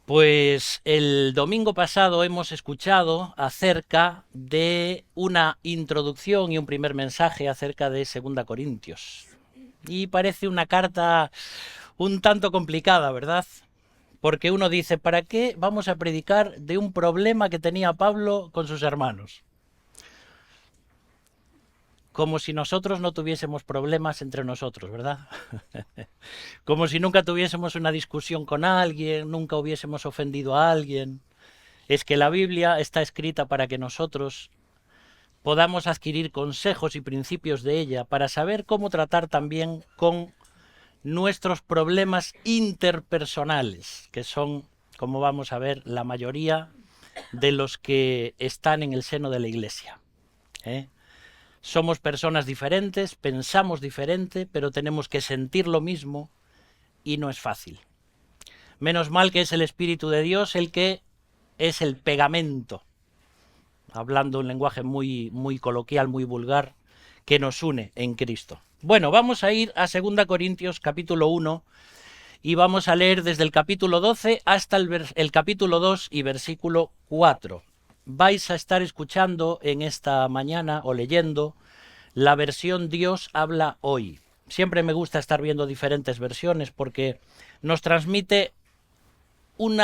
Pues el domingo pasado hemos escuchado acerca de una introducción y un primer mensaje acerca de Segunda Corintios. Y parece una carta un tanto complicada, ¿verdad? Porque uno dice, ¿para qué vamos a predicar de un problema que tenía Pablo con sus hermanos? Como si nosotros no tuviésemos problemas entre nosotros, ¿verdad? Como si nunca tuviésemos una discusión con alguien, nunca hubiésemos ofendido a alguien. Es que la Biblia está escrita para que nosotros podamos adquirir consejos y principios de ella para saber cómo tratar también con nuestros problemas interpersonales, que son, como vamos a ver, la mayoría de los que están en el seno de la Iglesia. ¿eh? Somos personas diferentes, pensamos diferente, pero tenemos que sentir lo mismo y no es fácil. Menos mal que es el Espíritu de Dios el que es el pegamento, hablando un lenguaje muy coloquial, muy vulgar, que nos une en Cristo. Bueno, vamos a ir a 2 Corintios capítulo 1 y vamos a leer desde el capítulo 12 hasta el capítulo 2 y versículo 4. Vais a estar escuchando en esta mañana o leyendo la versión Dios habla hoy. Siempre me gusta estar viendo diferentes versiones porque nos transmite un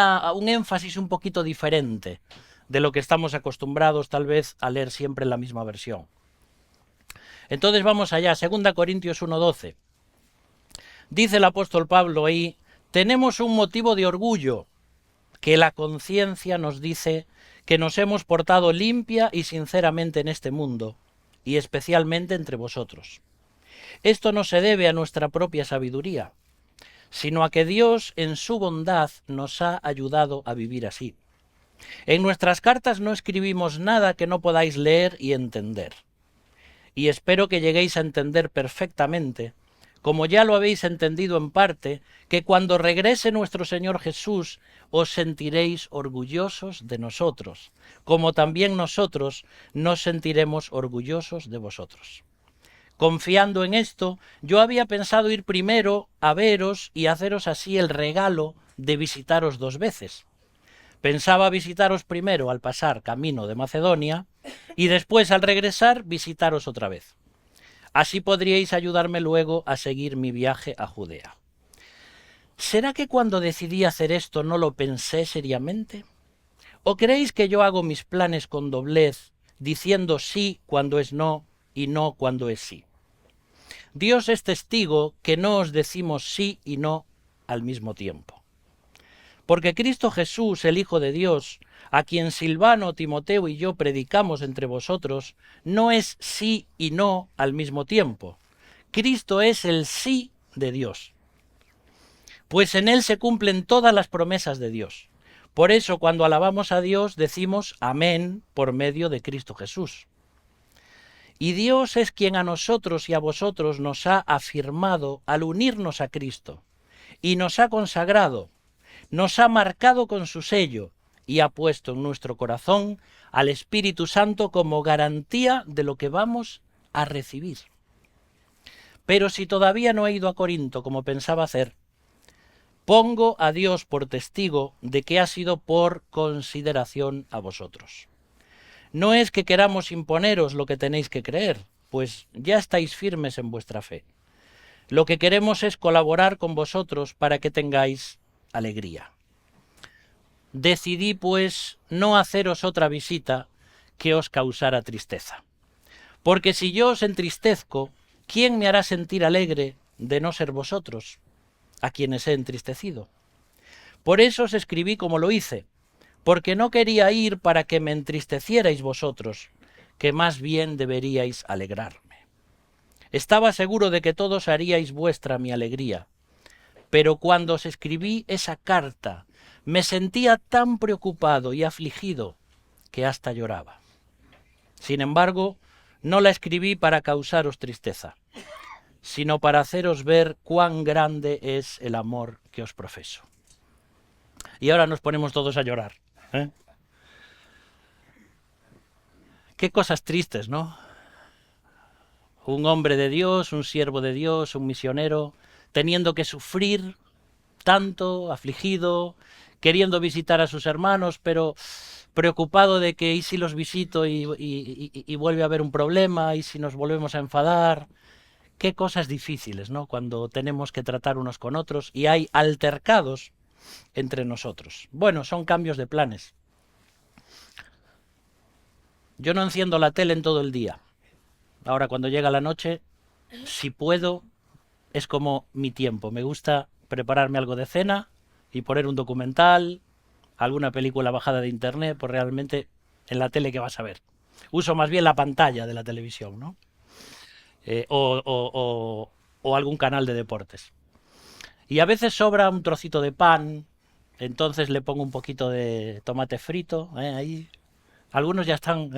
énfasis un poquito diferente de lo que estamos acostumbrados tal vez a leer siempre la misma versión. Entonces vamos allá, 2 Corintios 1:12. Dice el apóstol Pablo ahí, tenemos un motivo de orgullo, que la conciencia nos dice que nos hemos portado limpia y sinceramente en este mundo, y especialmente entre vosotros. Esto no se debe a nuestra propia sabiduría, sino a que Dios en su bondad nos ha ayudado a vivir así. En nuestras cartas no escribimos nada que no podáis leer y entender. Y espero que lleguéis a entender perfectamente, como ya lo habéis entendido en parte, que cuando regrese nuestro Señor Jesús os sentiréis orgullosos de nosotros, como también nosotros nos sentiremos orgullosos de vosotros. Confiando en esto, yo había pensado ir primero a veros y haceros así el regalo de visitaros 2 veces. Pensaba visitaros primero al pasar camino de Macedonia y después al regresar visitaros otra vez. Así podríais ayudarme luego a seguir mi viaje a Judea. ¿Será que cuando decidí hacer esto no lo pensé seriamente? ¿O creéis que yo hago mis planes con doblez, diciendo sí cuando es no y no cuando es sí? Dios es testigo que no os decimos sí y no al mismo tiempo. Porque Cristo Jesús, el Hijo de Dios, a quien Silvano, Timoteo y yo predicamos entre vosotros, no es sí y no al mismo tiempo. Cristo es el sí de Dios. Pues en él se cumplen todas las promesas de Dios. Por eso cuando alabamos a Dios decimos amén por medio de Cristo Jesús. Y Dios es quien a nosotros y a vosotros nos ha afirmado al unirnos a Cristo, y nos ha consagrado, nos ha marcado con su sello, y ha puesto en nuestro corazón al Espíritu Santo como garantía de lo que vamos a recibir. Pero si todavía no he ido a Corinto como pensaba hacer, pongo a Dios por testigo de que ha sido por consideración a vosotros. No es que queramos imponeros lo que tenéis que creer, pues ya estáis firmes en vuestra fe. Lo que queremos es colaborar con vosotros para que tengáis alegría. Decidí, pues, no haceros otra visita que os causara tristeza. Porque si yo os entristezco, ¿quién me hará sentir alegre de no ser vosotros, a quienes he entristecido? Por eso os escribí como lo hice, porque no quería ir para que me entristecierais vosotros, que más bien deberíais alegrarme. Estaba seguro de que todos haríais vuestra mi alegría, pero cuando os escribí esa carta, me sentía tan preocupado y afligido que hasta lloraba. Sin embargo, no la escribí para causaros tristeza, sino para haceros ver cuán grande es el amor que os profeso. Y ahora nos ponemos todos a llorar. ¿eh? Qué cosas tristes, ¿no? Un hombre de Dios, un siervo de Dios, un misionero, teniendo que sufrir tanto, afligido, queriendo visitar a sus hermanos, pero preocupado de que y si los visito y vuelve a haber un problema, y si nos volvemos a enfadar. Qué cosas difíciles, ¿no? Cuando tenemos que tratar unos con otros y hay altercados entre nosotros. Bueno, son cambios de planes. Yo no enciendo la tele en todo el día. Ahora, cuando llega la noche, si puedo, es como mi tiempo. Me gusta prepararme algo de cena y poner un documental, alguna película bajada de internet, pues realmente en la tele que vas a ver. Uso más bien la pantalla de la televisión, ¿no? O algún canal de deportes. Y a veces sobra un trocito de pan, entonces le pongo un poquito de tomate frito, ahí. Algunos ya están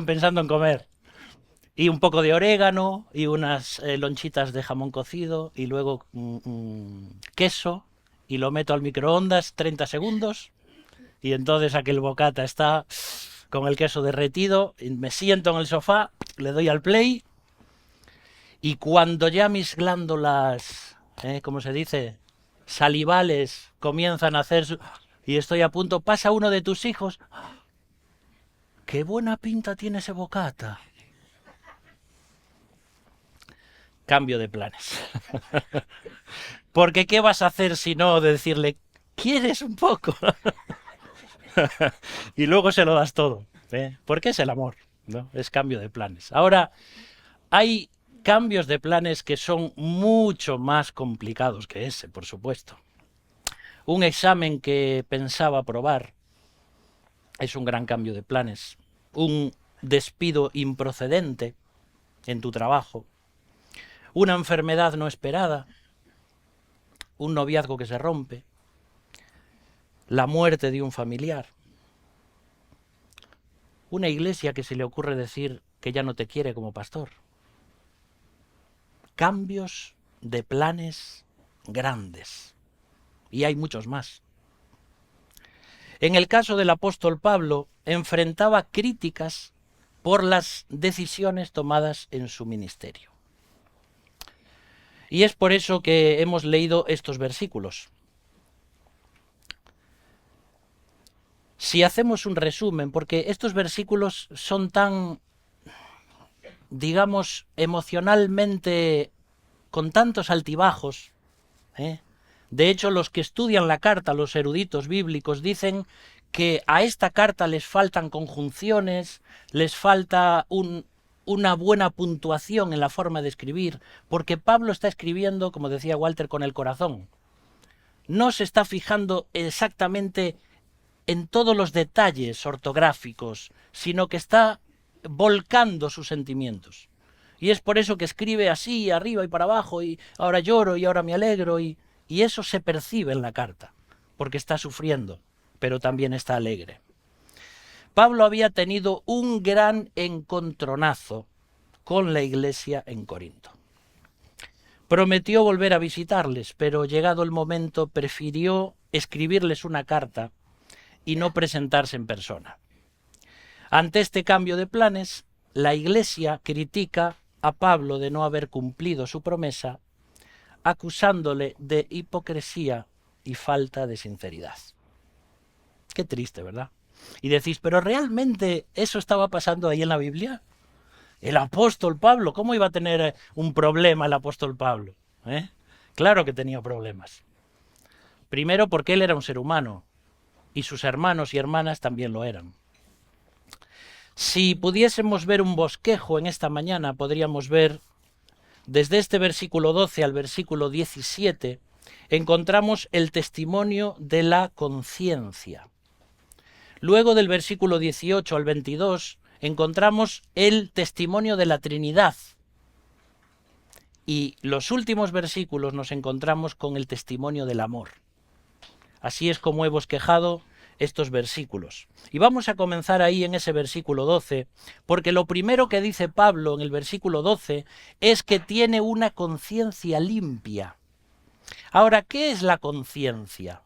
pensando en comer. Y un poco de orégano y unas lonchitas de jamón cocido y luego queso y lo meto al microondas 30 segundos y entonces aquel bocata está con el queso derretido, y me siento en el sofá, le doy al play y cuando ya mis glándulas, ¿cómo se dice? Salivales comienzan a hacer y estoy a punto, pasa uno de tus hijos. ¡Qué buena pinta tiene ese bocata! Cambio de planes. Porque ¿qué vas a hacer si no decirle, ¿quieres un poco? Y luego se lo das todo. Porque es el amor, ¿no? Es cambio de planes. Ahora, hay cambios de planes que son mucho más complicados que ese, por supuesto. Un examen que pensaba aprobar es un gran cambio de planes. Un despido improcedente en tu trabajo. Una enfermedad no esperada. Un noviazgo que se rompe. La muerte de un familiar. Una iglesia que se le ocurre decir que ya no te quiere como pastor. Cambios de planes grandes. Y hay muchos más. En el caso del apóstol Pablo, enfrentaba críticas por las decisiones tomadas en su ministerio. Y es por eso que hemos leído estos versículos. Si hacemos un resumen, porque estos versículos son tan, digamos, emocionalmente con tantos altibajos, De hecho, los que estudian la carta, los eruditos bíblicos, dicen que a esta carta les faltan conjunciones, les falta una buena puntuación en la forma de escribir, porque Pablo está escribiendo, como decía Walter, con el corazón. No se está fijando exactamente en todos los detalles ortográficos, sino que está volcando sus sentimientos. Y es por eso que escribe así, arriba y para abajo, y ahora lloro y ahora me alegro, y eso se percibe en la carta, porque está sufriendo, pero también está alegre. Pablo había tenido un gran encontronazo con la iglesia en Corinto. Prometió volver a visitarles, pero llegado el momento prefirió escribirles una carta y no presentarse en persona. Ante este cambio de planes, la iglesia critica a Pablo de no haber cumplido su promesa, acusándole de hipocresía y falta de sinceridad. Qué triste, ¿verdad? Y decís, pero ¿realmente eso estaba pasando ahí en la Biblia? El apóstol Pablo, ¿cómo iba a tener un problema el apóstol Pablo? Claro que tenía problemas. Primero porque él era un ser humano y sus hermanos y hermanas también lo eran. Si pudiésemos ver un bosquejo en esta mañana, podríamos ver desde este versículo 12 al versículo 17, encontramos el testimonio de la conciencia. Luego del versículo 18 al 22 encontramos el testimonio de la Trinidad. Y los últimos versículos nos encontramos con el testimonio del amor. Así es como he bosquejado estos versículos. Y vamos a comenzar ahí en ese versículo 12, porque lo primero que dice Pablo en el versículo 12 es que tiene una conciencia limpia. Ahora, ¿qué es la conciencia?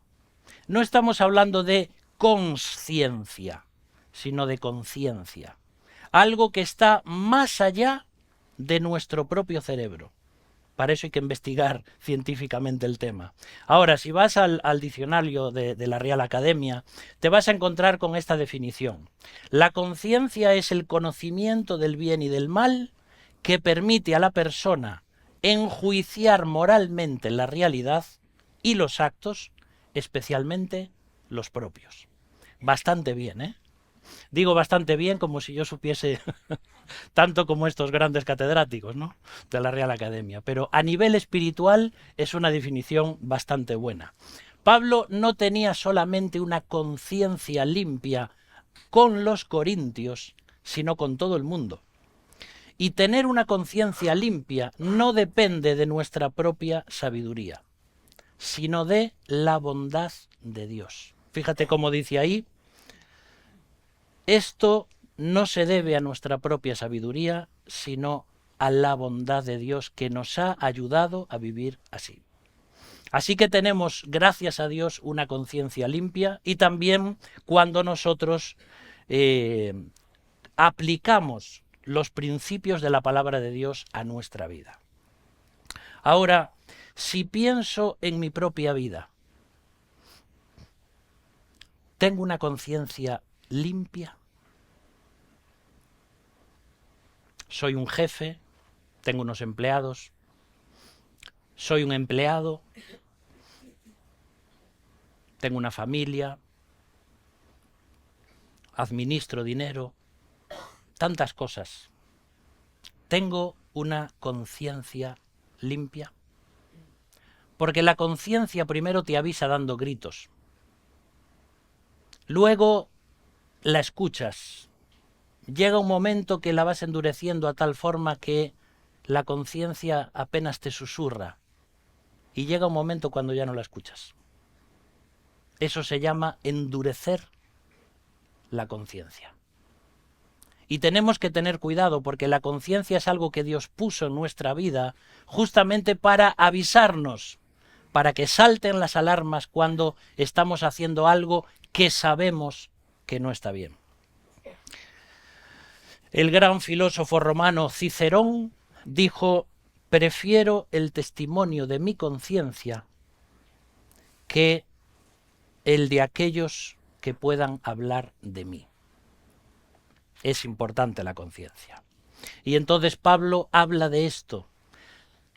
No estamos hablando de consciencia, sino de conciencia. Algo que está más allá de nuestro propio cerebro. Para eso hay que investigar científicamente el tema. Ahora, si vas al diccionario de la Real Academia, te vas a encontrar con esta definición. La conciencia es el conocimiento del bien y del mal que permite a la persona enjuiciar moralmente la realidad y los actos, especialmente los propios. Bastante bien, ¿eh? Digo bastante bien como si yo supiese tanto como estos grandes catedráticos, ¿no?, de la Real Academia. Pero a nivel espiritual es una definición bastante buena. Pablo no tenía solamente una conciencia limpia con los corintios, sino con todo el mundo. Y tener una conciencia limpia no depende de nuestra propia sabiduría, sino de la bondad de Dios. Fíjate cómo dice ahí: esto no se debe a nuestra propia sabiduría, sino a la bondad de Dios que nos ha ayudado a vivir así. Así que tenemos, gracias a Dios, una conciencia limpia, y también cuando nosotros aplicamos los principios de la palabra de Dios a nuestra vida. Ahora, si pienso en mi propia vida, ¿tengo una conciencia limpia? Soy un jefe, tengo unos empleados, soy un empleado, tengo una familia, administro dinero, tantas cosas. ¿Tengo una conciencia limpia? Porque la conciencia primero te avisa dando gritos, luego la escuchas. Llega un momento que la vas endureciendo a tal forma que la conciencia apenas te susurra, y llega un momento cuando ya no la escuchas. Eso se llama endurecer la conciencia. Y tenemos que tener cuidado, porque la conciencia es algo que Dios puso en nuestra vida justamente para avisarnos, para que salten las alarmas cuando estamos haciendo algo que sabemos que no está bien. El gran filósofo romano Cicerón dijo: prefiero el testimonio de mi conciencia que el de aquellos que puedan hablar de mí. Es importante la conciencia. Y entonces Pablo habla de esto,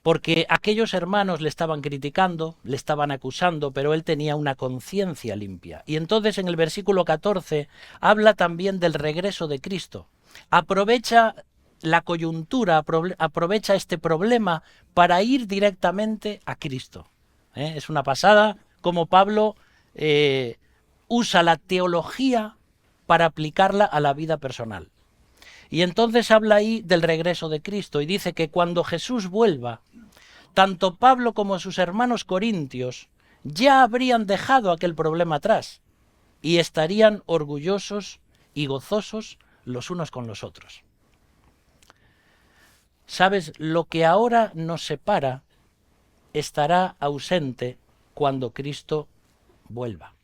porque aquellos hermanos le estaban criticando, le estaban acusando, pero él tenía una conciencia limpia. Y entonces en el versículo 14 habla también del regreso de Cristo. Aprovecha la coyuntura, aprovecha este problema para ir directamente a Cristo. Es una pasada como Pablo usa la teología para aplicarla a la vida personal. Y entonces habla ahí del regreso de Cristo y dice que cuando Jesús vuelva, tanto Pablo como sus hermanos corintios ya habrían dejado aquel problema atrás y estarían orgullosos y gozosos los unos con los otros. ¿Sabes? Lo que ahora nos separa estará ausente cuando Cristo vuelva.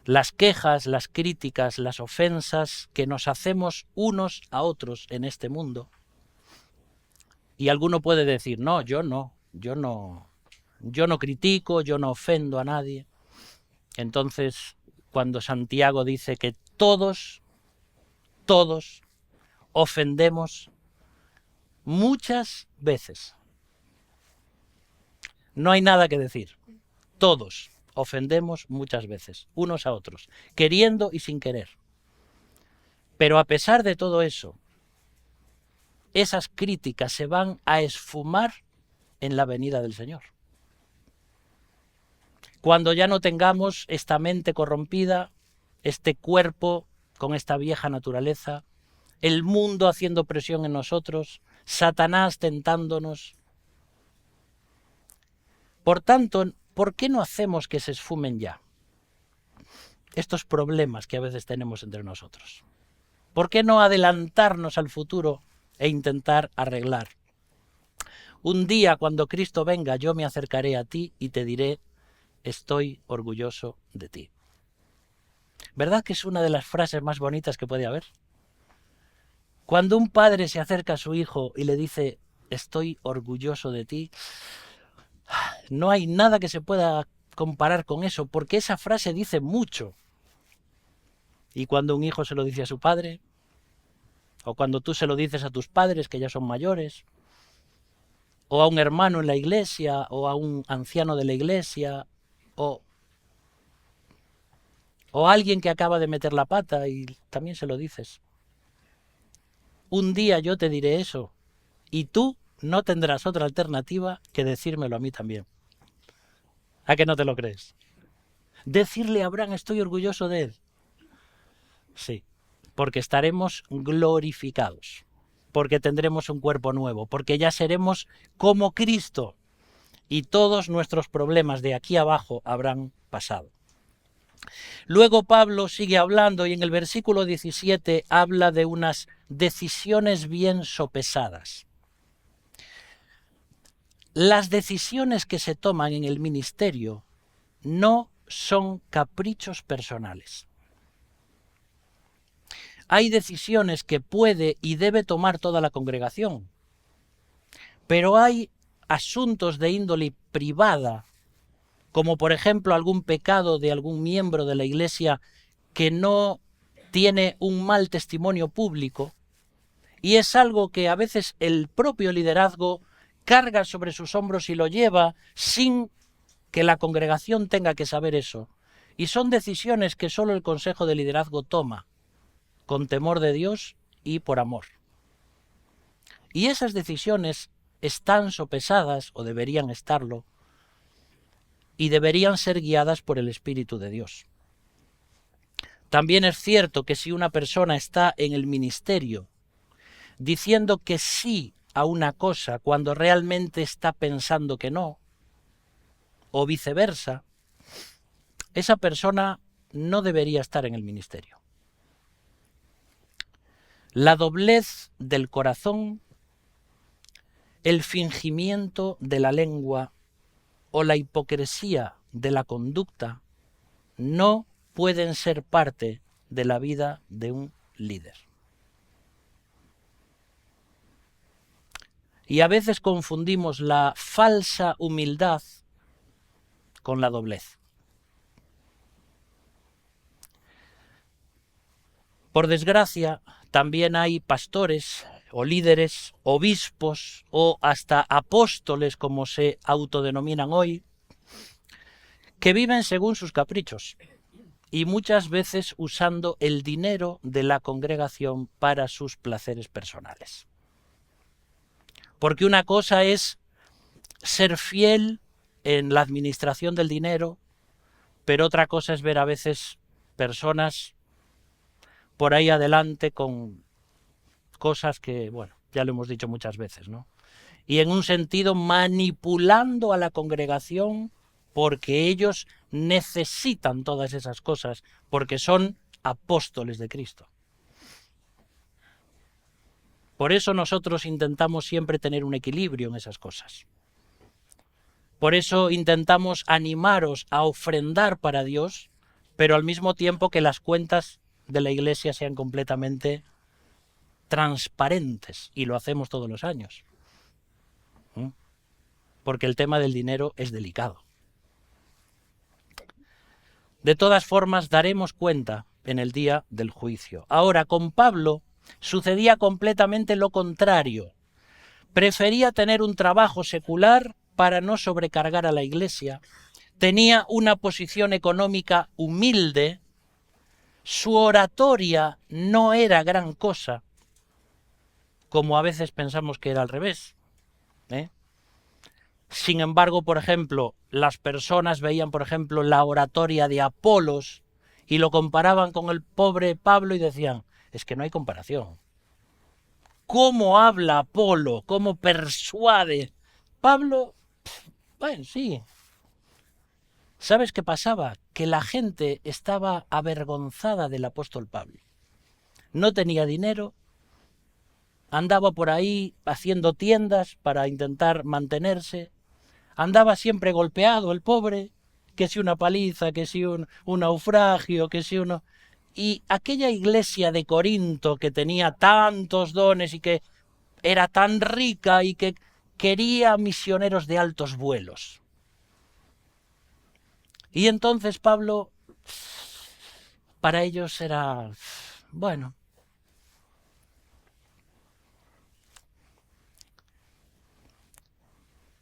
Las quejas, las críticas, las ofensas que nos hacemos unos a otros en este mundo. Y alguno puede decir: no, yo no critico, yo no ofendo a nadie. Entonces, cuando Santiago dice que todos ofendemos muchas veces, no hay nada que decir. Todos ofendemos muchas veces, unos a otros, queriendo y sin querer. Pero a pesar de todo eso, esas críticas se van a esfumar en la venida del Señor. Cuando ya no tengamos esta mente corrompida, este cuerpo con esta vieja naturaleza, el mundo haciendo presión en nosotros, Satanás tentándonos. Por tanto, ¿por qué no hacemos que se esfumen ya estos problemas que a veces tenemos entre nosotros? ¿Por qué no adelantarnos al futuro e intentar arreglar? Un día, cuando Cristo venga, yo me acercaré a ti y te diré: estoy orgulloso de ti. ¿Verdad que es una de las frases más bonitas que puede haber? Cuando un padre se acerca a su hijo y le dice: estoy orgulloso de ti. No hay nada que se pueda comparar con eso, porque esa frase dice mucho. Y cuando un hijo se lo dice a su padre, o cuando tú se lo dices a tus padres, que ya son mayores, o a un hermano en la iglesia, o a un anciano de la iglesia, o a alguien que acaba de meter la pata y también se lo dices. Un día yo te diré eso, y tú no tendrás otra alternativa que decírmelo a mí también. ¿A que no te lo crees? Decirle a Abraham, estoy orgulloso de él. Sí, porque estaremos glorificados, porque tendremos un cuerpo nuevo, porque ya seremos como Cristo y todos nuestros problemas de aquí abajo habrán pasado. Luego Pablo sigue hablando y en el versículo 17 habla de unas decisiones bien sopesadas. Las decisiones que se toman en el ministerio no son caprichos personales. Hay decisiones que puede y debe tomar toda la congregación, pero hay asuntos de índole privada, como por ejemplo algún pecado de algún miembro de la iglesia que no tiene un mal testimonio público, y es algo que a veces el propio liderazgo carga sobre sus hombros y lo lleva sin que la congregación tenga que saber eso. Y son decisiones que solo el Consejo de Liderazgo toma, con temor de Dios y por amor. Y esas decisiones están sopesadas, o deberían estarlo, y deberían ser guiadas por el Espíritu de Dios. También es cierto que si una persona está en el ministerio diciendo que sí a una cosa cuando realmente está pensando que no, o viceversa, esa persona no debería estar en el ministerio. La doblez del corazón, el fingimiento de la lengua o la hipocresía de la conducta no pueden ser parte de la vida de un líder. Y a veces confundimos la falsa humildad con la doblez. Por desgracia, también hay pastores o líderes, obispos o hasta apóstoles, como se autodenominan hoy, que viven según sus caprichos y muchas veces usando el dinero de la congregación para sus placeres personales. Porque una cosa es ser fiel en la administración del dinero, pero otra cosa es ver a veces personas por ahí adelante con cosas que, bueno, ya lo hemos dicho muchas veces, ¿no? Y en un sentido manipulando a la congregación porque ellos necesitan todas esas cosas, porque son apóstoles de Cristo. Por eso nosotros intentamos siempre tener un equilibrio en esas cosas. Por eso intentamos animaros a ofrendar para Dios, pero al mismo tiempo que las cuentas de la iglesia sean completamente transparentes, y lo hacemos todos los años. Porque el tema del dinero es delicado. De todas formas, daremos cuenta en el día del juicio. Ahora, con Pablo sucedía completamente lo contrario. Prefería tener un trabajo secular para no sobrecargar a la iglesia. Tenía una posición económica humilde. Su oratoria no era gran cosa, como a veces pensamos que era al revés. Sin embargo, por ejemplo, las personas veían, por ejemplo, la oratoria de Apolos y lo comparaban con el pobre Pablo y decían, es que no hay comparación. ¿Cómo habla Apolo? ¿Cómo persuade? Pablo, bueno, sí. ¿Sabes qué pasaba? Que la gente estaba avergonzada del apóstol Pablo. No tenía dinero, andaba por ahí haciendo tiendas para intentar mantenerse, andaba siempre golpeado el pobre, que si una paliza, que si un naufragio, que si uno... Y aquella iglesia de Corinto que tenía tantos dones y que era tan rica y que quería misioneros de altos vuelos. Y entonces Pablo, para ellos era, bueno.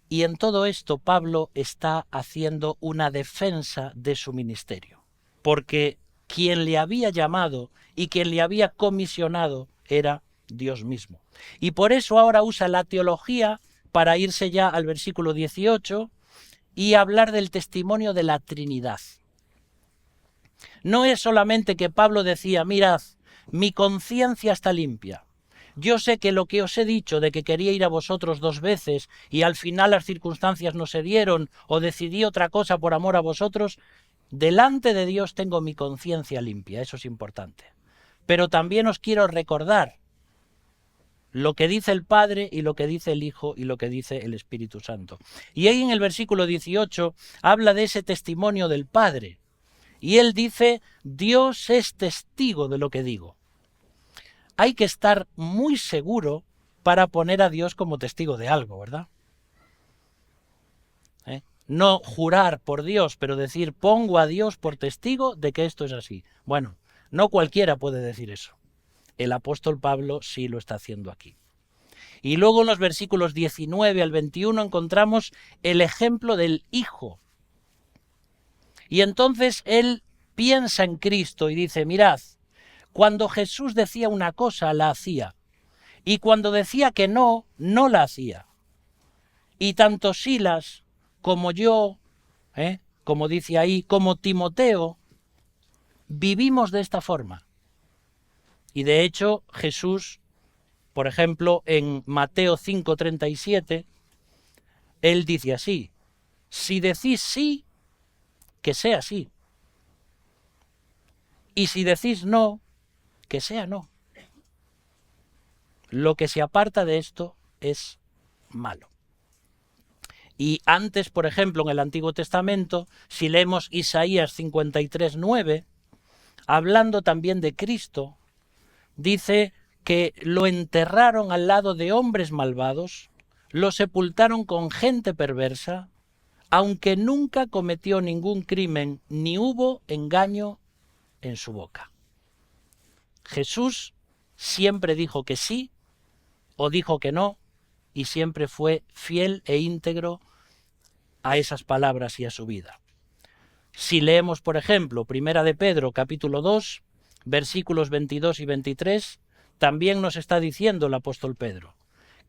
Y en todo esto Pablo está haciendo una defensa de su ministerio, porque quien le había llamado y quien le había comisionado era Dios mismo. Y por eso ahora usa la teología para irse ya al versículo 18 y hablar del testimonio de la Trinidad. No es solamente que Pablo decía, mirad, mi conciencia está limpia. Yo sé que lo que os he dicho de que quería ir a vosotros 2 veces y al final las circunstancias no se dieron o decidí otra cosa por amor a vosotros, delante de Dios tengo mi conciencia limpia, eso es importante. Pero también os quiero recordar lo que dice el Padre y lo que dice el Hijo y lo que dice el Espíritu Santo. Y ahí en el versículo 18 habla de ese testimonio del Padre. Y él dice, Dios es testigo de lo que digo. Hay que estar muy seguro para poner a Dios como testigo de algo, ¿verdad? No jurar por Dios, pero decir, pongo a Dios por testigo de que esto es así. Bueno, no cualquiera puede decir eso. El apóstol Pablo sí lo está haciendo aquí. Y luego en los versículos 19 al 21 encontramos el ejemplo del Hijo. Y entonces él piensa en Cristo y dice, mirad, cuando Jesús decía una cosa, la hacía. Y cuando decía que no, no la hacía. Y tanto Silas como yo, como dice ahí, como Timoteo, vivimos de esta forma. Y de hecho Jesús, por ejemplo, en Mateo 5:37, él dice así, si decís sí, que sea sí. Y si decís no, que sea no. Lo que se aparta de esto es malo. Y antes, por ejemplo, en el Antiguo Testamento, si leemos Isaías 53:9, hablando también de Cristo, dice que lo enterraron al lado de hombres malvados, lo sepultaron con gente perversa, aunque nunca cometió ningún crimen, ni hubo engaño en su boca. Jesús siempre dijo que sí o dijo que no, y siempre fue fiel e íntegro a esas palabras y a su vida. Si leemos, por ejemplo, Primera de Pedro, capítulo 2, versículos 22 y 23, también nos está diciendo el apóstol Pedro,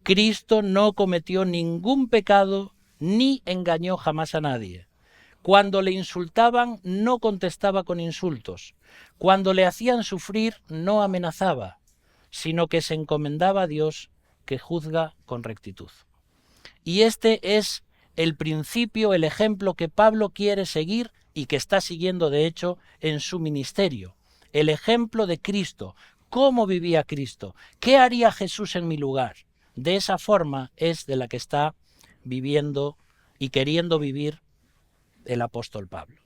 Cristo no cometió ningún pecado ni engañó jamás a nadie. Cuando le insultaban, no contestaba con insultos. Cuando le hacían sufrir, no amenazaba, sino que se encomendaba a Dios que juzga con rectitud. Y este es el principio, el ejemplo que Pablo quiere seguir y que está siguiendo, de hecho, en su ministerio. El ejemplo de Cristo. ¿Cómo vivía Cristo? ¿Qué haría Jesús en mi lugar? De esa forma es de la que está viviendo y queriendo vivir el apóstol Pablo.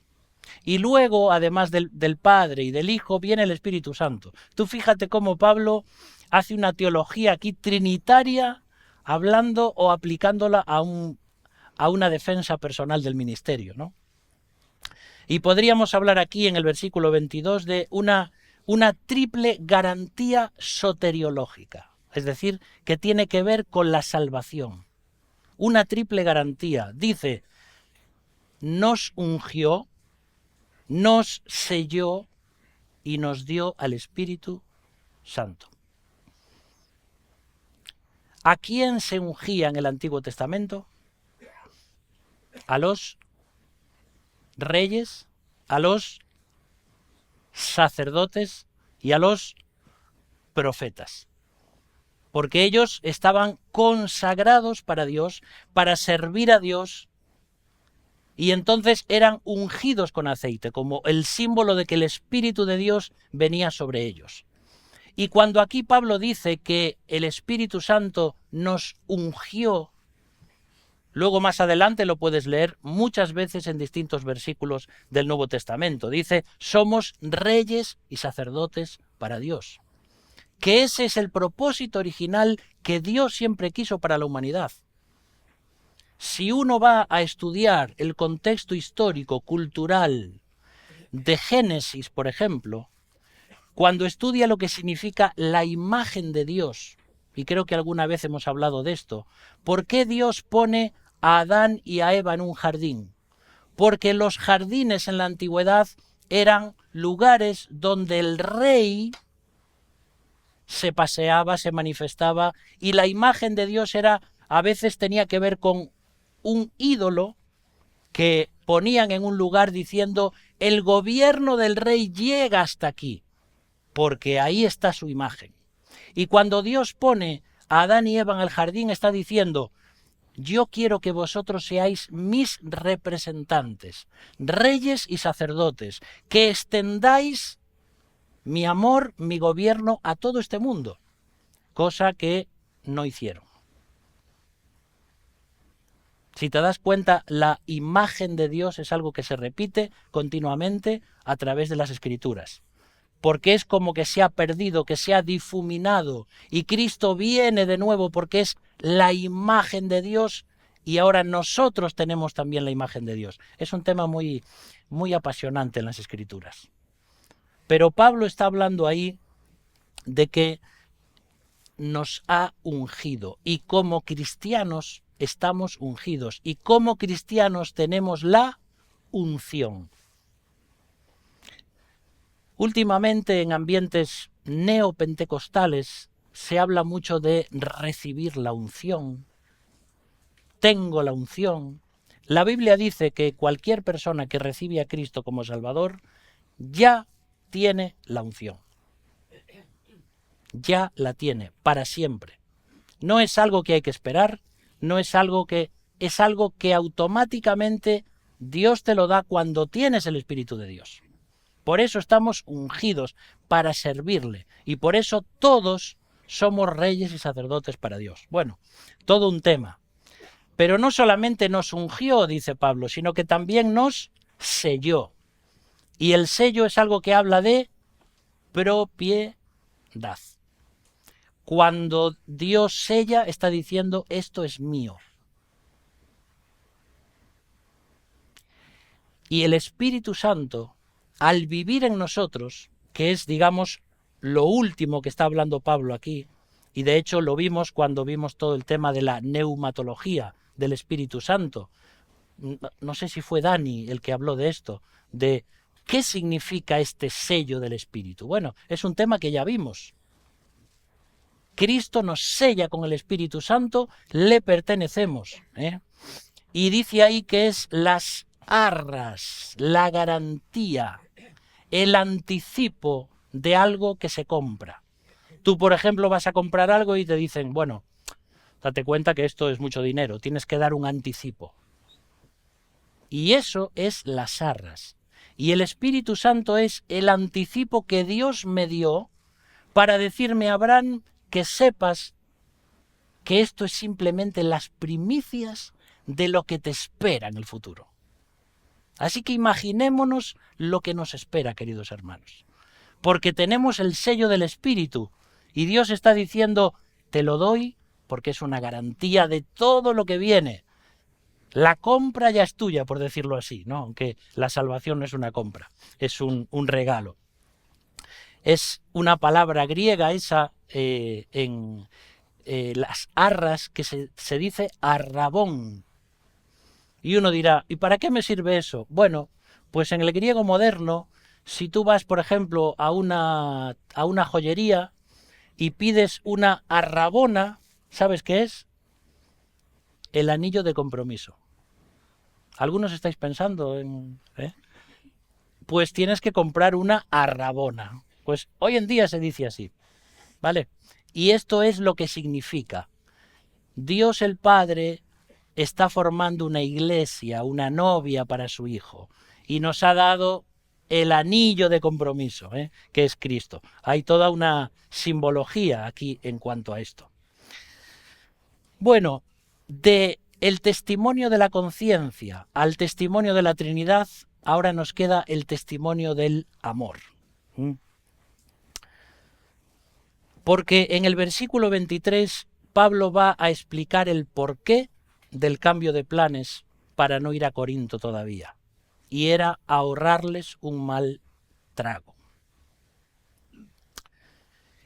Y luego, además del Padre y del Hijo, viene el Espíritu Santo. Tú fíjate cómo Pablo hace una teología aquí trinitaria, hablando o aplicándola a una defensa personal del ministerio, ¿no? Y podríamos hablar aquí en el versículo 22 de una triple garantía soteriológica, es decir, que tiene que ver con la salvación. Una triple garantía. Dice, nos ungió, nos selló y nos dio al Espíritu Santo. ¿A quién se ungía en el Antiguo Testamento? A los reyes, a los sacerdotes y a los profetas. Porque ellos estaban consagrados para Dios, para servir a Dios, y entonces eran ungidos con aceite, como el símbolo de que el Espíritu de Dios venía sobre ellos. Y cuando aquí Pablo dice que el Espíritu Santo nos ungió, luego más adelante lo puedes leer muchas veces en distintos versículos del Nuevo Testamento. Dice, somos reyes y sacerdotes para Dios. que ese es el propósito original que Dios siempre quiso para la humanidad. Si uno va a estudiar el contexto histórico, cultural, de Génesis, por ejemplo, cuando estudia lo que significa la imagen de Dios, y creo que alguna vez hemos hablado de esto, ¿por qué Dios pone a Adán y a Eva en un jardín? Porque los jardines en la antigüedad eran lugares donde el rey se paseaba, se manifestaba, y la imagen de Dios a veces tenía que ver con un ídolo que ponían en un lugar diciendo: el gobierno del rey llega hasta aquí, porque ahí está su imagen. Y cuando Dios pone a Adán y Eva en el jardín, está diciendo: yo quiero que vosotros seáis mis representantes, reyes y sacerdotes, que extendáis mi amor, mi gobierno a todo este mundo, cosa que no hicieron. Si te das cuenta, la imagen de Dios es algo que se repite continuamente a través de las Escrituras, porque es como que se ha perdido, que se ha difuminado, y Cristo viene de nuevo porque es la imagen de Dios, y ahora nosotros tenemos también la imagen de Dios. Es un tema muy, muy apasionante en las Escrituras. Pero Pablo está hablando ahí de que nos ha ungido, y como cristianos estamos ungidos, y como cristianos tenemos la unción. Últimamente en ambientes neopentecostales se habla mucho de recibir la unción. Tengo la unción. La Biblia dice que cualquier persona que recibe a Cristo como Salvador ya tiene la unción. Ya la tiene para siempre. No es algo que hay que esperar, no es algo que automáticamente Dios te lo da cuando tienes el Espíritu de Dios. Por eso estamos ungidos para servirle, y por eso todos somos reyes y sacerdotes para Dios. Bueno, todo un tema. Pero no solamente nos ungió, dice Pablo, sino que también nos selló. Y el sello es algo que habla de propiedad. Cuando Dios sella, está diciendo: esto es mío. Y el Espíritu Santo, al vivir en nosotros, que es, digamos, lo último que está hablando Pablo aquí, y de hecho lo vimos cuando vimos todo el tema de la neumatología del Espíritu Santo. No sé si fue Dani el que habló de esto, de qué significa este sello del Espíritu. Bueno, es un tema que ya vimos. Cristo nos sella con el Espíritu Santo, le pertenecemos, y dice ahí que es las arras, la garantía, el anticipo de algo que se compra. Tú, por ejemplo, vas a comprar algo y te dicen: bueno, date cuenta que esto es mucho dinero, tienes que dar un anticipo. Y eso es las arras. Y el Espíritu Santo es el anticipo que Dios me dio para decirme: Abraham, que sepas que esto es simplemente las primicias de lo que te espera en el futuro. Así que imaginémonos lo que nos espera, queridos hermanos. Porque tenemos el sello del Espíritu y Dios está diciendo: te lo doy porque es una garantía de todo lo que viene. La compra ya es tuya, por decirlo así, ¿no? Aunque la salvación no es una compra, es un regalo. Es una palabra griega esa en las arras, que se dice arrabón. Y uno dirá: ¿y para qué me sirve eso? Bueno, pues en el griego moderno, si tú vas, por ejemplo, a una joyería y pides una arrabona, ¿sabes qué es? El anillo de compromiso. Algunos estáis pensando en... Pues tienes que comprar una arrabona. Pues hoy en día se dice así, ¿vale? Y esto es lo que significa. Dios el Padre está formando una iglesia, una novia para su Hijo, y nos ha dado el anillo de compromiso, que es Cristo. Hay toda una simbología aquí en cuanto a esto. Bueno, de el testimonio de la conciencia al testimonio de la Trinidad, ahora nos queda el testimonio del amor. Porque en el versículo 23 Pablo va a explicar el porqué del cambio de planes para no ir a Corinto todavía. Y era ahorrarles un mal trago.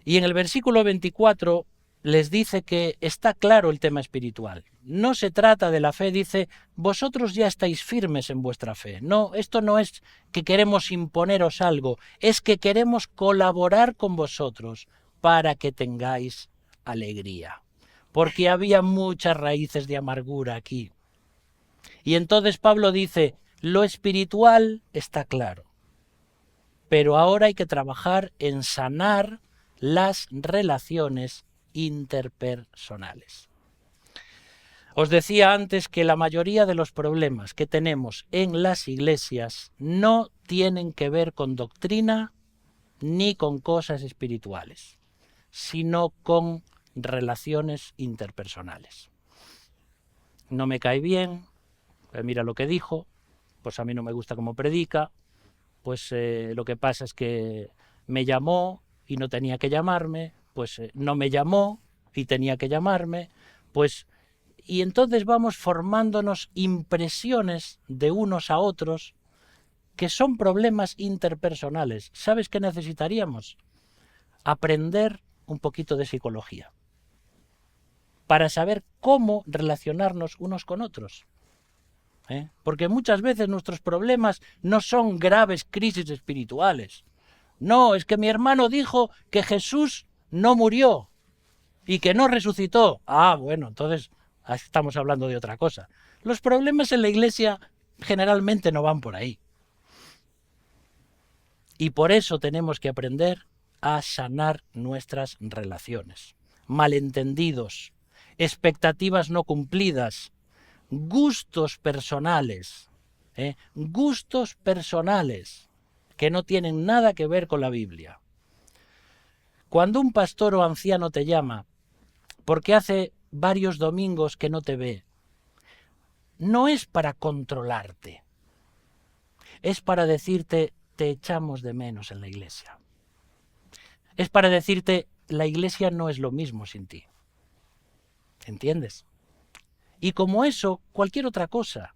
Y en el versículo 24 les dice que está claro el tema espiritual. No se trata de la fe, dice, vosotros ya estáis firmes en vuestra fe. No, esto no es que queremos imponeros algo, es que queremos colaborar con vosotros para que tengáis alegría. Porque había muchas raíces de amargura aquí. Y entonces Pablo dice, lo espiritual está claro, pero ahora hay que trabajar en sanar las relaciones interpersonales. Os decía antes que la mayoría de los problemas que tenemos en las iglesias no tienen que ver con doctrina ni con cosas espirituales, sino con relaciones interpersonales. No me cae bien, mira lo que dijo, pues a mí no me gusta cómo predica, pues lo que pasa es que me llamó y no tenía que llamarme, pues no me llamó y tenía que llamarme, pues y entonces vamos formándonos impresiones de unos a otros que son problemas interpersonales. ¿Sabes qué necesitaríamos? Aprender un poquito de psicología para saber cómo relacionarnos unos con otros. Porque muchas veces nuestros problemas no son graves crisis espirituales. No, es que mi hermano dijo que Jesús no murió y que no resucitó. Ah, bueno, entonces estamos hablando de otra cosa. Los problemas en la iglesia generalmente no van por ahí. Y por eso tenemos que aprender a sanar nuestras relaciones. Malentendidos, expectativas no cumplidas, gustos personales, gustos personales que no tienen nada que ver con la Biblia. Cuando un pastor o anciano te llama porque hace varios domingos que no te ve, no es para controlarte, es para decirte, te echamos de menos en la iglesia. Es para decirte, la iglesia no es lo mismo sin ti. ¿Entiendes? Y como eso, cualquier otra cosa.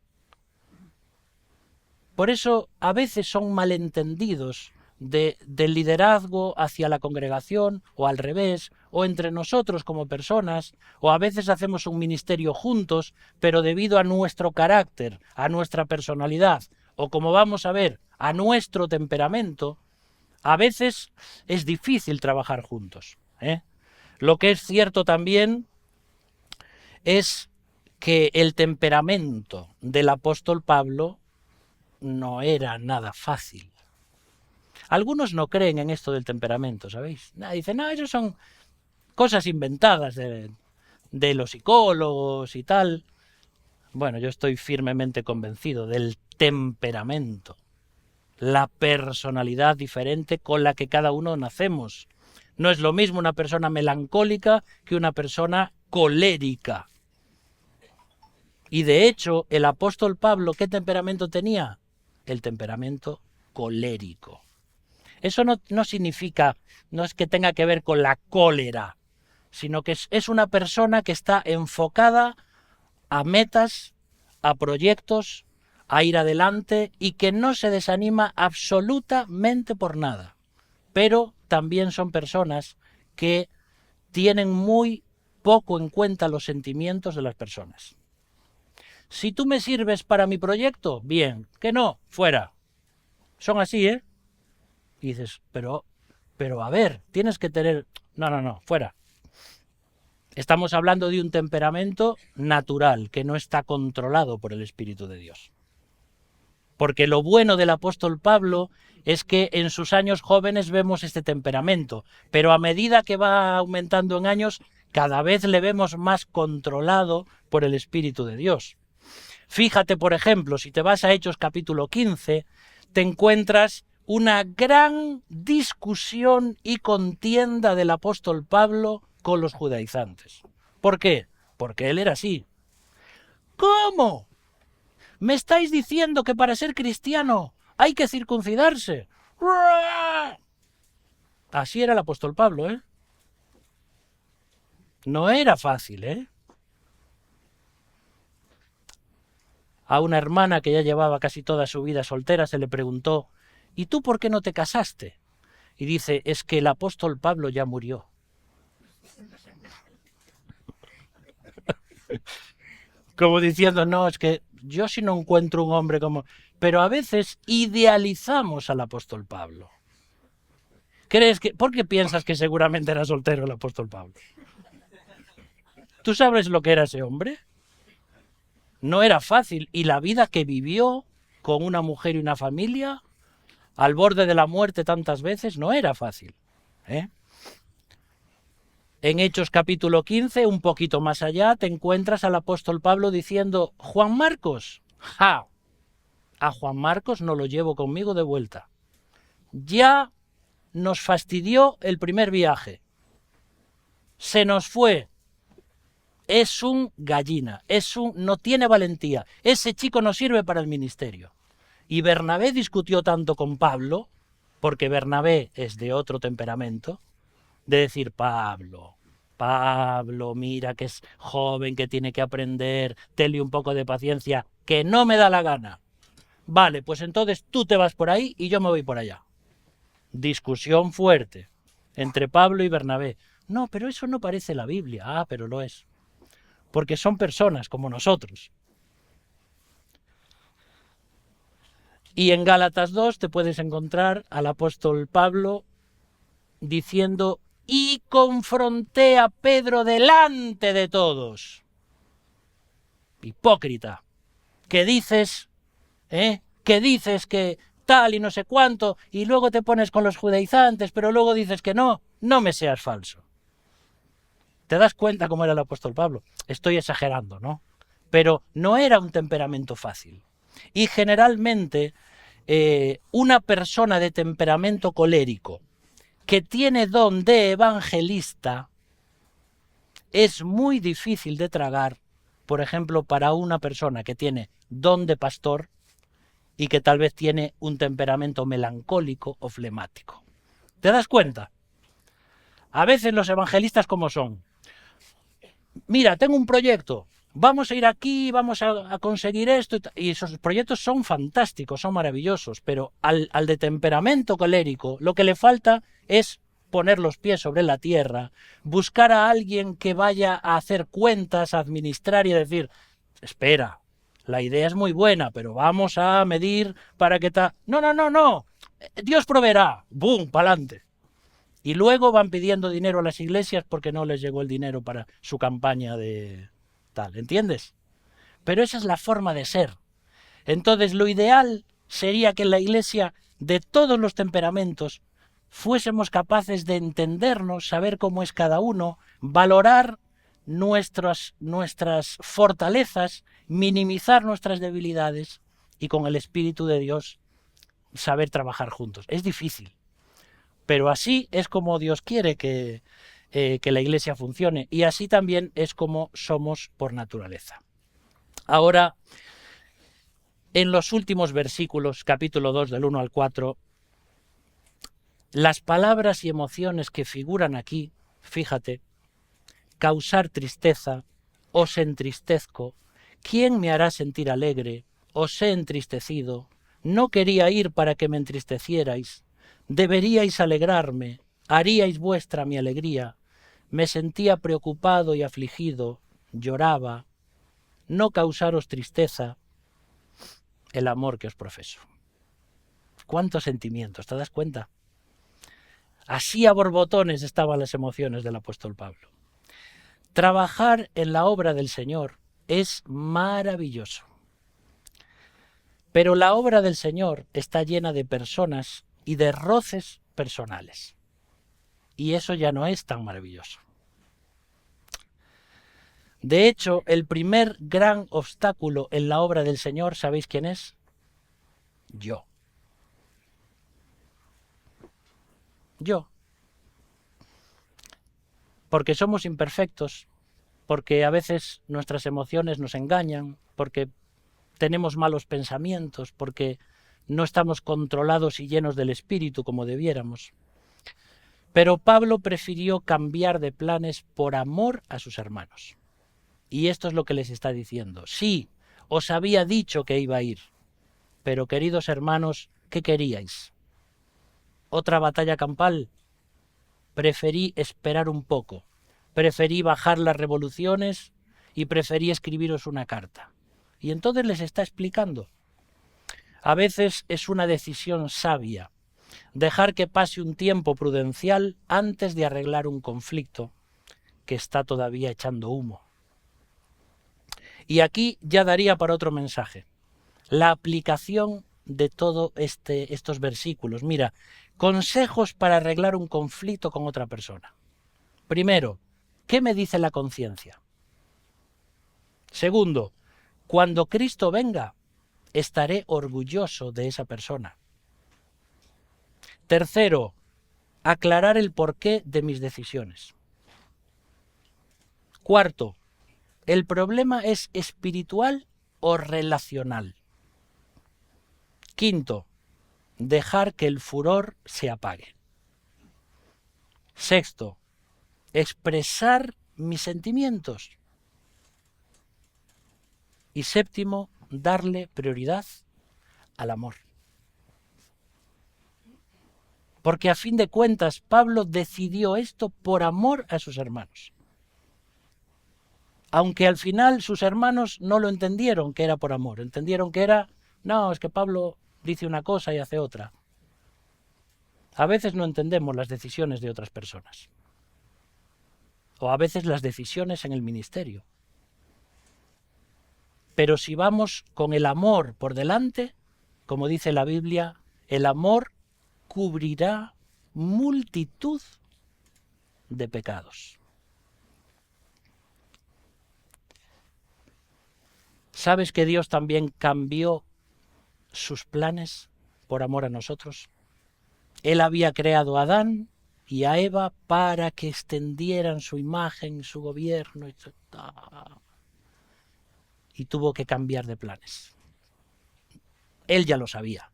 Por eso a veces son malentendidos del liderazgo hacia la congregación, o al revés, o entre nosotros como personas, o a veces hacemos un ministerio juntos, pero debido a nuestro carácter, a nuestra personalidad, o como vamos a ver, a nuestro temperamento, a veces es difícil trabajar juntos. Lo que es cierto también es que el temperamento del apóstol Pablo no era nada fácil. Algunos no creen en esto del temperamento, ¿sabéis? Dicen, no, eso son cosas inventadas de los psicólogos y tal. Bueno, yo estoy firmemente convencido del temperamento, la personalidad diferente con la que cada uno nacemos. No es lo mismo una persona melancólica que una persona colérica. Y de hecho, el apóstol Pablo, ¿qué temperamento tenía? El temperamento colérico. Eso no significa, no es que tenga que ver con la cólera, sino que es una persona que está enfocada a metas, a proyectos, a ir adelante y que no se desanima absolutamente por nada. Pero también son personas que tienen muy poco en cuenta los sentimientos de las personas. Si tú me sirves para mi proyecto, bien, que no, fuera. Son así, ¿eh? Y dices, pero a ver, tienes que tener... No, fuera. Estamos hablando de un temperamento natural que no está controlado por el Espíritu de Dios. Porque lo bueno del apóstol Pablo es que en sus años jóvenes vemos este temperamento, pero a medida que va aumentando en años, cada vez le vemos más controlado por el Espíritu de Dios. Fíjate, por ejemplo, si te vas a Hechos capítulo 15, te encuentras una gran discusión y contienda del apóstol Pablo con los judaizantes. ¿Por qué? Porque él era así. ¿Cómo? ¿Me estáis diciendo que para ser cristiano hay que circuncidarse? Así era el apóstol Pablo, ¿eh? No era fácil, ¿eh? A una hermana que ya llevaba casi toda su vida soltera se le preguntó, ¿y tú por qué no te casaste? Y dice, es que el apóstol Pablo ya murió. Como diciendo, no, es que yo si no encuentro un hombre como... Pero a veces idealizamos al apóstol Pablo. ¿Crees que... ¿Por qué piensas que seguramente era soltero el apóstol Pablo? ¿Tú sabes lo que era ese hombre? No era fácil. Y la vida que vivió con una mujer y una familia, al borde de la muerte tantas veces, no era fácil. ¿Eh? En Hechos capítulo 15, un poquito más allá, te encuentras al apóstol Pablo diciendo, Juan Marcos, ¡ja! A Juan Marcos no lo llevo conmigo de vuelta. Ya nos fastidió el primer viaje. Se nos fue. Es un gallina, no tiene valentía. Ese chico no sirve para el ministerio. Y Bernabé discutió tanto con Pablo, porque Bernabé es de otro temperamento, de decir, Pablo, mira que es joven, que tiene que aprender, tenle un poco de paciencia, que no me da la gana. Vale, pues entonces tú te vas por ahí y yo me voy por allá. Discusión fuerte entre Pablo y Bernabé. No, pero eso no parece la Biblia. Ah, pero lo es. Porque son personas como nosotros. Y en Gálatas 2 te puedes encontrar al apóstol Pablo diciendo, y confronté a Pedro delante de todos. Hipócrita. Que dices, que tal y no sé cuánto, y luego te pones con los judaizantes, pero luego dices que no me seas falso. ¿Te das cuenta cómo era el apóstol Pablo? Estoy exagerando, ¿no? Pero no era un temperamento fácil. Y generalmente una persona de temperamento colérico que tiene don de evangelista es muy difícil de tragar, por ejemplo, para una persona que tiene don de pastor y que tal vez tiene un temperamento melancólico o flemático. ¿Te das cuenta? A veces los evangelistas como son. Mira, tengo un proyecto, vamos a ir aquí, vamos a conseguir esto, y esos proyectos son fantásticos, son maravillosos, pero al de temperamento colérico lo que le falta es poner los pies sobre la tierra, buscar a alguien que vaya a hacer cuentas, a administrar y a decir, espera, la idea es muy buena, pero vamos a medir para que tal... No, Dios proveerá, ¡bum!, pa'lante. Y luego van pidiendo dinero a las iglesias porque no les llegó el dinero para su campaña de tal, ¿entiendes? Pero esa es la forma de ser. Entonces lo ideal sería que en la iglesia de todos los temperamentos fuésemos capaces de entendernos, saber cómo es cada uno, valorar nuestras fortalezas, minimizar nuestras debilidades y con el Espíritu de Dios saber trabajar juntos. Es difícil. Pero así es como Dios quiere que la iglesia funcione y así también es como somos por naturaleza. Ahora, en los últimos versículos, capítulo 2 del 1 al 4, las palabras y emociones que figuran aquí, fíjate, causar tristeza, os entristezco, ¿quién me hará sentir alegre? Os he entristecido, no quería ir para que me entristecierais, deberíais alegrarme, haríais vuestra mi alegría, me sentía preocupado y afligido, lloraba, no causaros tristeza, el amor que os profeso. ¿Cuántos sentimientos? ¿Te das cuenta? Así a borbotones estaban las emociones del apóstol Pablo. Trabajar en la obra del Señor es maravilloso. Pero la obra del Señor está llena de personas y de roces personales. Y eso ya no es tan maravilloso. De hecho, el primer gran obstáculo en la obra del Señor, ¿sabéis quién es? Yo. Porque somos imperfectos, porque a veces nuestras emociones nos engañan, porque tenemos malos pensamientos, porque no estamos controlados y llenos del Espíritu como debiéramos. Pero Pablo prefirió cambiar de planes por amor a sus hermanos. Y esto es lo que les está diciendo. Sí, os había dicho que iba a ir, pero queridos hermanos, ¿qué queríais? ¿Otra batalla campal? Preferí esperar un poco, preferí bajar las revoluciones y preferí escribiros una carta. Y entonces les está explicando. A veces es una decisión sabia dejar que pase un tiempo prudencial antes de arreglar un conflicto que está todavía echando humo. Y aquí ya daría para otro mensaje. La aplicación de todos estos versículos. Mira, consejos para arreglar un conflicto con otra persona. Primero, ¿qué me dice la conciencia? Segundo, cuando Cristo venga, estaré orgulloso de esa persona. Tercero, aclarar el porqué de mis decisiones. Cuarto, ¿el problema es espiritual o relacional? Quinto, dejar que el furor se apague. Sexto, expresar mis sentimientos. Y séptimo, darle prioridad al amor. Porque a fin de cuentas Pablo decidió esto por amor a sus hermanos. Aunque al final sus hermanos no lo entendieron que era por amor, entendieron que era, no, es que Pablo dice una cosa y hace otra. A veces no entendemos las decisiones de otras personas. O a veces las decisiones en el ministerio. Pero si vamos con el amor por delante, como dice la Biblia, el amor cubrirá multitud de pecados. ¿Sabes que Dios también cambió sus planes por amor a nosotros? Él había creado a Adán y a Eva para que extendieran su imagen, su gobierno, y tuvo que cambiar de planes. Él ya lo sabía.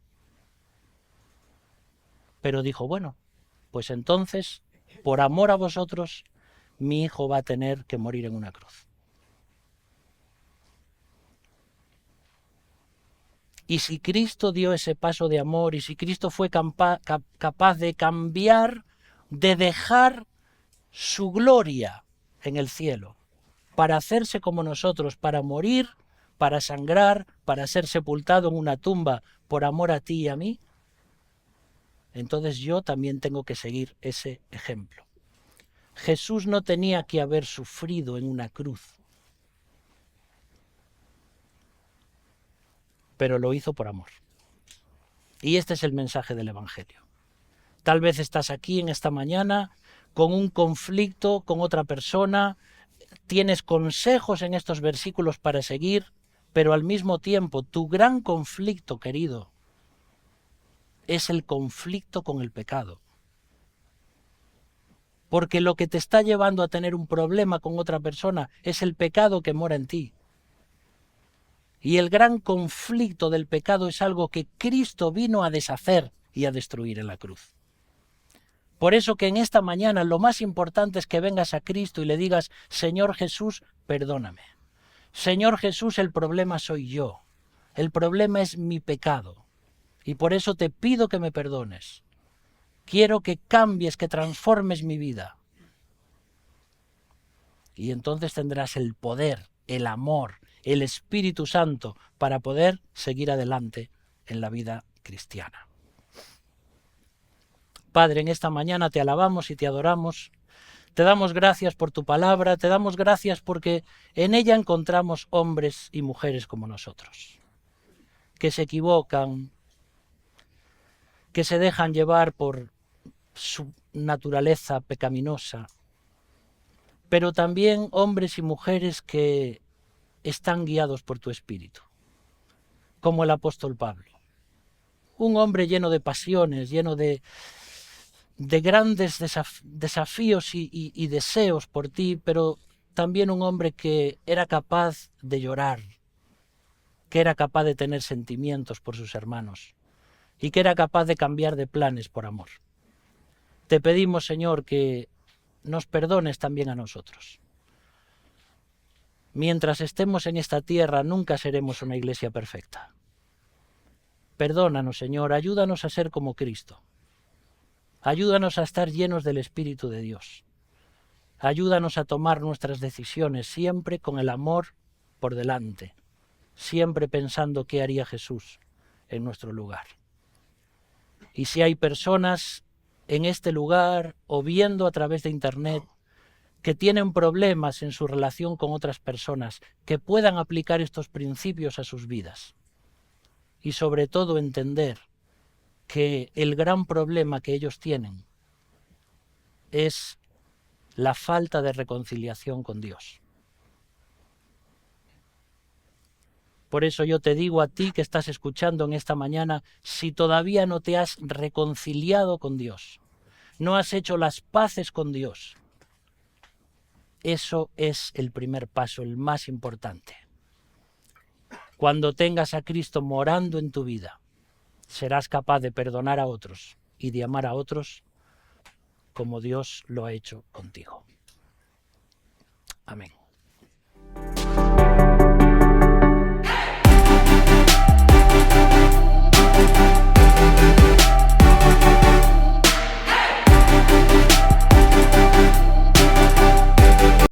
Pero dijo, bueno, pues entonces, por amor a vosotros, mi hijo va a tener que morir en una cruz. Y si Cristo dio ese paso de amor, y si Cristo fue capaz de cambiar, de dejar su gloria en el cielo, para hacerse como nosotros, para morir, para sangrar, para ser sepultado en una tumba por amor a ti y a mí, entonces yo también tengo que seguir ese ejemplo. Jesús no tenía que haber sufrido en una cruz, pero lo hizo por amor. Y este es el mensaje del Evangelio. Tal vez estás aquí en esta mañana con un conflicto con otra persona, tienes consejos en estos versículos para seguir, pero al mismo tiempo tu gran conflicto, querido, es el conflicto con el pecado. Porque lo que te está llevando a tener un problema con otra persona es el pecado que mora en ti. Y el gran conflicto del pecado es algo que Cristo vino a deshacer y a destruir en la cruz. Por eso que en esta mañana lo más importante es que vengas a Cristo y le digas, Señor Jesús, perdóname. Señor Jesús, el problema soy yo. El problema es mi pecado. Y por eso te pido que me perdones. Quiero que cambies, que transformes mi vida. Y entonces tendrás el poder, el amor, el Espíritu Santo para poder seguir adelante en la vida cristiana. Padre, en esta mañana te alabamos y te adoramos. Te damos gracias por tu palabra, te damos gracias porque en ella encontramos hombres y mujeres como nosotros, que se equivocan, que se dejan llevar por su naturaleza pecaminosa, pero también hombres y mujeres que están guiados por tu Espíritu, como el apóstol Pablo. Un hombre lleno de pasiones, lleno de grandes desafíos y deseos por ti, pero también un hombre que era capaz de llorar, que era capaz de tener sentimientos por sus hermanos y que era capaz de cambiar de planes por amor. te pedimos, Señor, que nos perdones también a nosotros. Mientras estemos en esta tierra, nunca seremos una iglesia perfecta. Perdónanos, Señor, ayúdanos a ser como Cristo. Ayúdanos a estar llenos del Espíritu de Dios. Ayúdanos a tomar nuestras decisiones siempre con el amor por delante, siempre pensando qué haría Jesús en nuestro lugar. Y si hay personas en este lugar o viendo a través de Internet que tienen problemas en su relación con otras personas, que puedan aplicar estos principios a sus vidas. Y sobre todo entender que el gran problema que ellos tienen es la falta de reconciliación con Dios. Por eso yo te digo a ti que estás escuchando en esta mañana, si todavía no te has reconciliado con Dios, no has hecho las paces con Dios, eso es el primer paso, el más importante. Cuando tengas a Cristo morando en tu vida, serás capaz de perdonar a otros y de amar a otros como Dios lo ha hecho contigo. Amén.